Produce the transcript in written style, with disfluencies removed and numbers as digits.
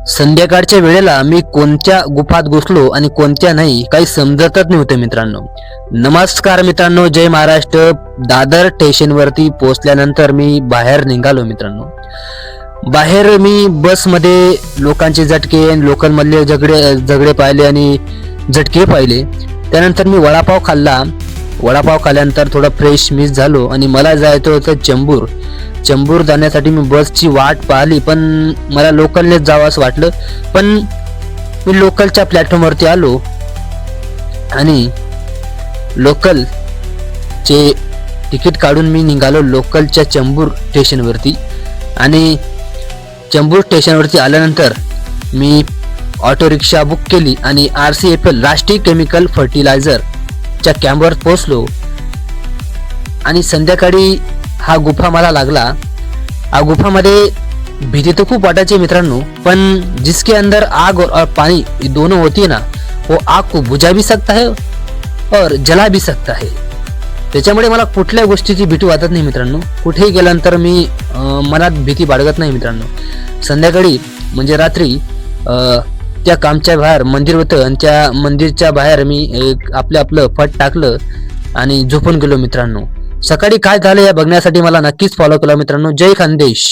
संध्याकाळच्या वेळेला मी कोणत्या गुफात घुसलो आणि कोणत्या नाही काही समजतच नव्हते मित्रांनो. नमस्कार मित्रांनो, जय महाराष्ट्र. दादर स्टेशनवरती पोहोचल्यानंतर मी बाहेर निघालो मित्रांनो. बाहेर मी बसमध्ये लोकांचे झटके, लोकल मधले झगडे पाहिले आणि झटके पाहिले. त्यानंतर मी वडापाव खाल्ला. वडापाव खाल्ल्यानंतर थोडं फ्रेश मिस झालो आणि मला जायचं होतं चेंबूर जाण्यासाठी मी बसची वाट पाहिली, पण मला लोकलनेच जावं असं वाटलं. पण मी लोकलच्या प्लॅटफॉर्मवरती आलो आणि लोकलचे तिकीट काढून मी निघालो लोकलच्या चेंबूर स्टेशनवरती. आणि चेंबूर स्टेशनवरती आल्यानंतर मी ऑटो रिक्षा बुक केली आणि RCFL राष्ट्रीय केमिकल फर्टिलायझरच्या कॅम्पवर पोहोचलो. आणि संध्याकाळी हा गुफा मला लागला. आ गुफामध्ये भीती तो खूप वाटायची मित्रांनो, पण जिसके अंदर आग और पानी ये दोनों होती है ना, वो आग को बुझा भी सकता है और जला भी सकता है. त्याच्यामुळे मला कुठल्या गोष्टीची भीती वाटत नाही मित्रांनो. कुठेही गेल्यानंतर मी मनात भीती बाळगत नाही मित्रांनो. संध्याकाळी म्हणजे रात्री त्या कामच्या बाहेर मंदिर होतं आणि त्या मंदिरच्या बाहेर मी आपलं फट टाकलं आणि झोपून गेलो मित्रांनो. सकाळी काय झालं या बघण्यासाठी मला नक्कीच फॉलो करा मित्रांनो. जय खानदेश.